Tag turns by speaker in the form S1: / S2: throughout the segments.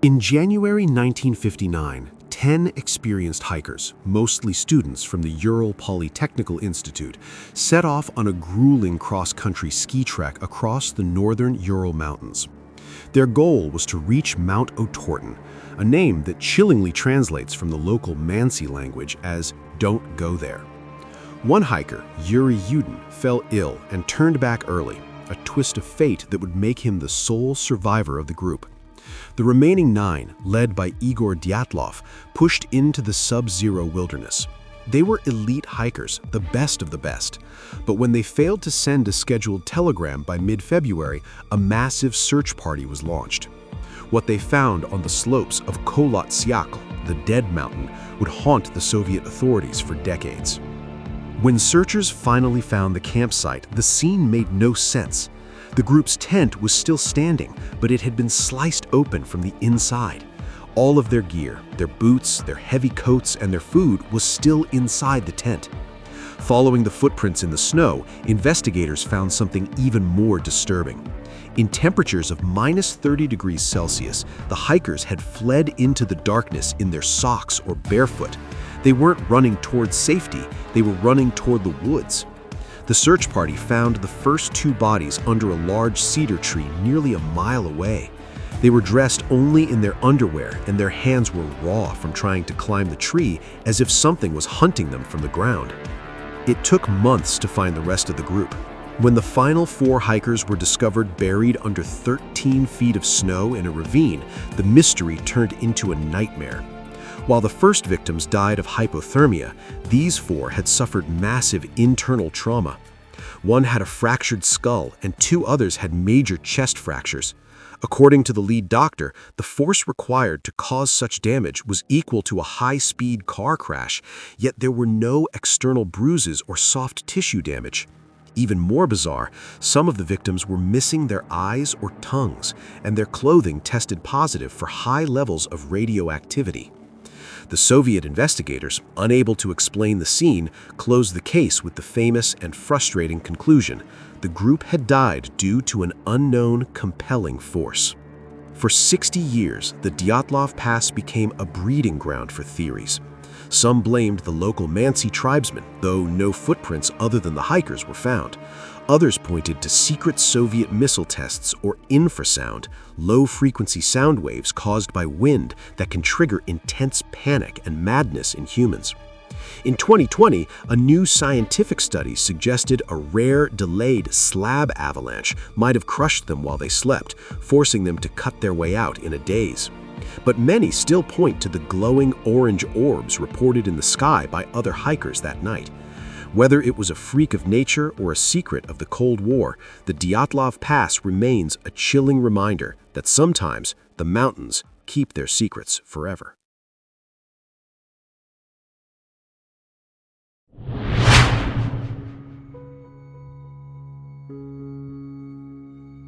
S1: In January 1959, 10 experienced hikers, mostly students from the Ural Polytechnical Institute, set off on a grueling cross-country ski trek across the northern Ural Mountains. Their goal was to reach Mount Otorten, a name that chillingly translates from the local Mansi language as "don't go there." One hiker, Yuri Yudin, fell ill and turned back early, a twist of fate that would make him the sole survivor of the group. The remaining 9, led by Igor Dyatlov, pushed into the sub-zero wilderness. They were elite hikers, the best of the best. But when they failed to send a scheduled telegram by mid-February, a massive search party was launched. What they found on the slopes of Kolotsiakl, the Dead Mountain, would haunt the Soviet authorities for decades. When searchers finally found the campsite, the scene made no sense. The group's tent was still standing, but it had been sliced open from the inside. All of their gear, their boots, their heavy coats, and their food was still inside the tent. Following the footprints in the snow, investigators found something even more disturbing. In temperatures of -30°C, the hikers had fled into the darkness in their socks or barefoot. They weren't running towards safety, they were running toward the woods. The search party found the first 2 bodies under a large cedar tree nearly a mile away. They were dressed only in their underwear, and their hands were raw from trying to climb the tree as if something was hunting them from the ground. It took months to find the rest of the group. When the final 4 hikers were discovered buried under 13 feet of snow in a ravine, the mystery turned into a nightmare. While the first victims died of hypothermia, these 4 had suffered massive internal trauma. One had a fractured skull, and 2 others had major chest fractures. According to the lead doctor, the force required to cause such damage was equal to a high-speed car crash, yet there were no external bruises or soft tissue damage. Even more bizarre, some of the victims were missing their eyes or tongues, and their clothing tested positive for high levels of radioactivity. The Soviet investigators, unable to explain the scene, closed the case with the famous and frustrating conclusion: the group had died due to an unknown, compelling force. For 60 years, the Dyatlov Pass became a breeding ground for theories. Some blamed the local Mansi tribesmen, though no footprints other than the hikers were found. Others pointed to secret Soviet missile tests or infrasound, low-frequency sound waves caused by wind that can trigger intense panic and madness in humans. In 2020, a new scientific study suggested a rare, delayed slab avalanche might have crushed them while they slept, forcing them to cut their way out in a daze. But many still point to the glowing orange orbs reported in the sky by other hikers that night. Whether it was a freak of nature or a secret of the Cold War, the Dyatlov Pass remains a chilling reminder that sometimes the mountains keep their secrets forever.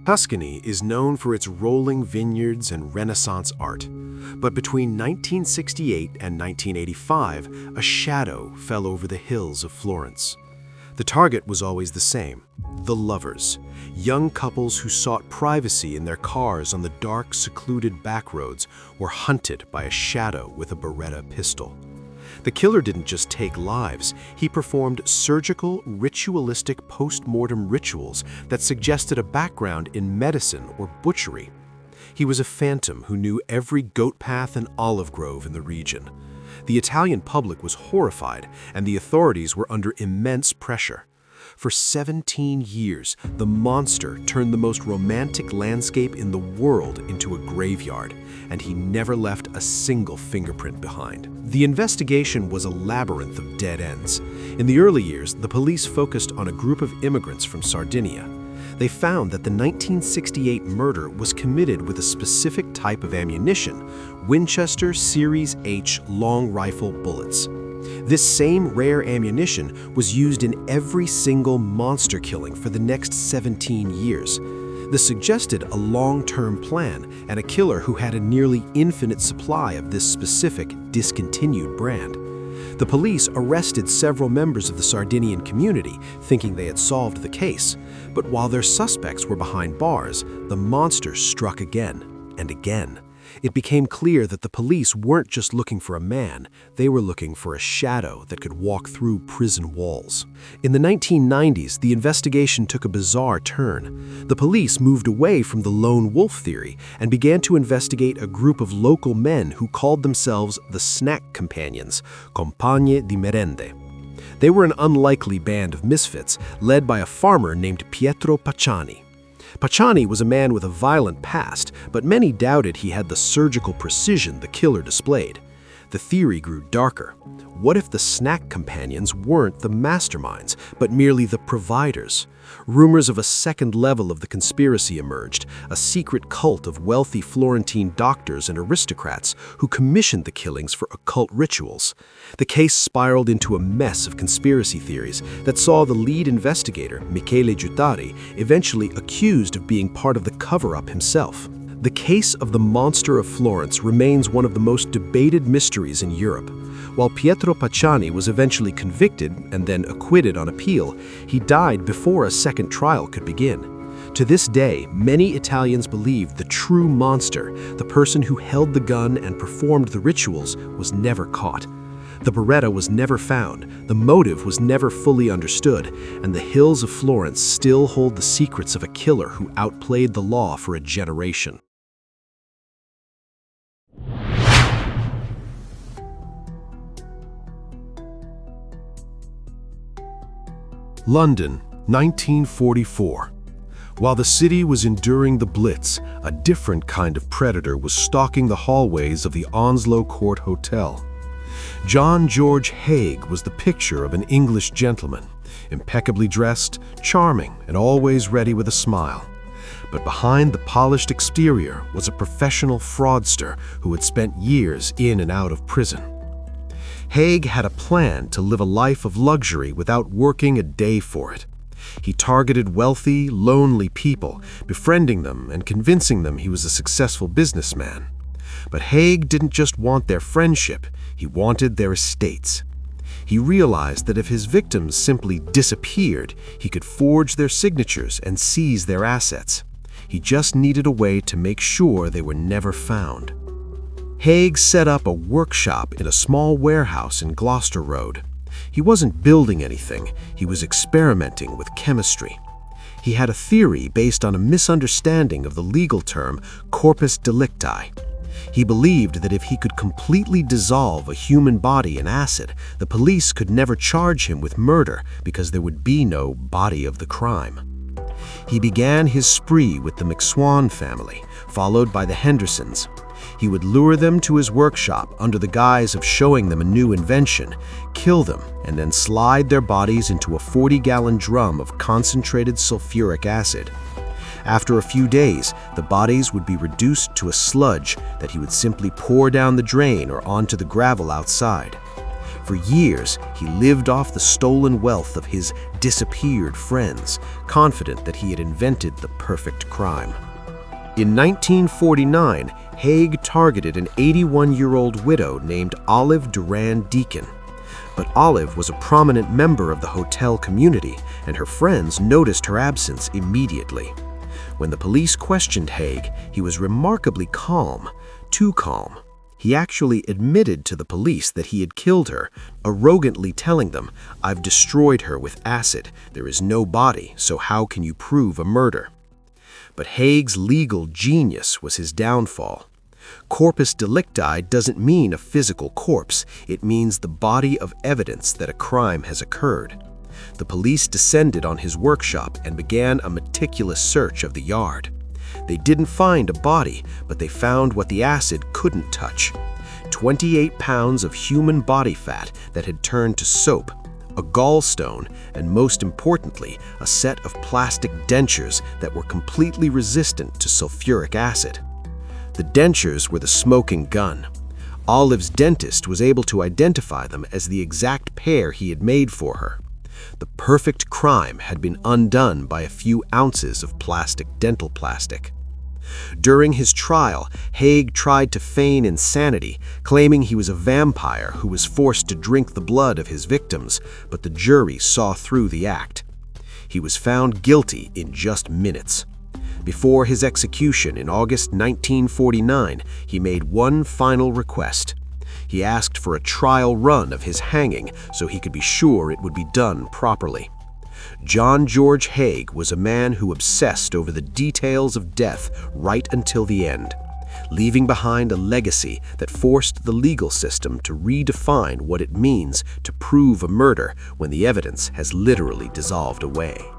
S1: Tuscany is known for its rolling vineyards and Renaissance art, but between 1968 and 1985, a shadow fell over the hills of Florence. The target was always the same: the lovers, young couples who sought privacy in their cars on the dark, secluded backroads, were hunted by a shadow with a Beretta pistol. The killer didn't just take lives, he performed surgical, ritualistic post-mortem rituals that suggested a background in medicine or butchery. He was a phantom who knew every goat path and olive grove in the region. The Italian public was horrified, and the authorities were under immense pressure. For 17 years, the monster turned the most romantic landscape in the world into a graveyard, and he never left a single fingerprint behind. The investigation was a labyrinth of dead ends. In the early years, the police focused on a group of immigrants from Sardinia. They found that the 1968 murder was committed with a specific type of ammunition: Winchester Series H long rifle bullets. This same rare ammunition was used in every single monster killing for the next 17 years. This suggested a long-term plan and a killer who had a nearly infinite supply of this specific, discontinued brand. The police arrested several members of the Sardinian community, thinking they had solved the case. But while their suspects were behind bars, the monster struck again and again. It became clear that the police weren't just looking for a man, they were looking for a shadow that could walk through prison walls. In the 1990s, the investigation took a bizarre turn. The police moved away from the lone wolf theory and began to investigate a group of local men who called themselves the Snack Companions, Compagnie di Merende. They were an unlikely band of misfits, led by a farmer named Pietro Pacciani. Pacciani was a man with a violent past, but many doubted he had the surgical precision the killer displayed. The theory grew darker. What if the Snack Companions weren't the masterminds, but merely the providers? Rumors of a second level of the conspiracy emerged, a secret cult of wealthy Florentine doctors and aristocrats who commissioned the killings for occult rituals. The case spiraled into a mess of conspiracy theories that saw the lead investigator, Michele Giuttari, eventually accused of being part of the cover-up himself. The case of the Monster of Florence remains one of the most debated mysteries in Europe. While Pietro Pacciani was eventually convicted and then acquitted on appeal, he died before a second trial could begin. To this day, many Italians believe the true monster, the person who held the gun and performed the rituals, was never caught. The Beretta was never found, the motive was never fully understood, and the hills of Florence still hold the secrets of a killer who outplayed the law for a generation. London, 1944. While the city was enduring the Blitz, a different kind of predator was stalking the hallways of the Onslow Court Hotel. John George Haig was the picture of an English gentleman, impeccably dressed, charming, and always ready with a smile. But behind the polished exterior was a professional fraudster who had spent years in and out of prison. Haig had a plan to live a life of luxury without working a day for it. He targeted wealthy, lonely people, befriending them and convincing them he was a successful businessman. But Haig didn't just want their friendship, he wanted their estates. He realized that if his victims simply disappeared, he could forge their signatures and seize their assets. He just needed a way to make sure they were never found. Haig set up a workshop in a small warehouse in Gloucester Road. He wasn't building anything, he was experimenting with chemistry. He had a theory based on a misunderstanding of the legal term corpus delicti. He believed that if he could completely dissolve a human body in acid, the police could never charge him with murder because there would be no body of the crime. He began his spree with the McSwan family, followed by the Hendersons. He would lure them to his workshop under the guise of showing them a new invention, kill them, and then slide their bodies into a 40-gallon drum of concentrated sulfuric acid. After a few days, the bodies would be reduced to a sludge that he would simply pour down the drain or onto the gravel outside. For years, he lived off the stolen wealth of his disappeared friends, confident that he had invented the perfect crime. In 1949, Haig targeted an 81-year-old widow named Olive Duran Deacon. But Olive was a prominent member of the hotel community, and her friends noticed her absence immediately. When the police questioned Haig, he was remarkably calm, too calm. He actually admitted to the police that he had killed her, arrogantly telling them, "I've destroyed her with acid. There is no body, so how can you prove a murder?" But Haig's legal genius was his downfall. Corpus delicti doesn't mean a physical corpse, it means the body of evidence that a crime has occurred. The police descended on his workshop and began a meticulous search of the yard. They didn't find a body, but they found what the acid couldn't touch: 28 pounds of human body fat that had turned to soap, a gallstone, and most importantly, a set of plastic dentures that were completely resistant to sulfuric acid. The dentures were the smoking gun. Olive's dentist was able to identify them as the exact pair he had made for her. The perfect crime had been undone by a few ounces of plastic dental plastic. During his trial, Haig tried to feign insanity, claiming he was a vampire who was forced to drink the blood of his victims, but the jury saw through the act. He was found guilty in just minutes. Before his execution in August 1949, he made one final request. He asked for a trial run of his hanging so he could be sure it would be done properly. John George Haig was a man who obsessed over the details of death right until the end, leaving behind a legacy that forced the legal system to redefine what it means to prove a murder when the evidence has literally dissolved away.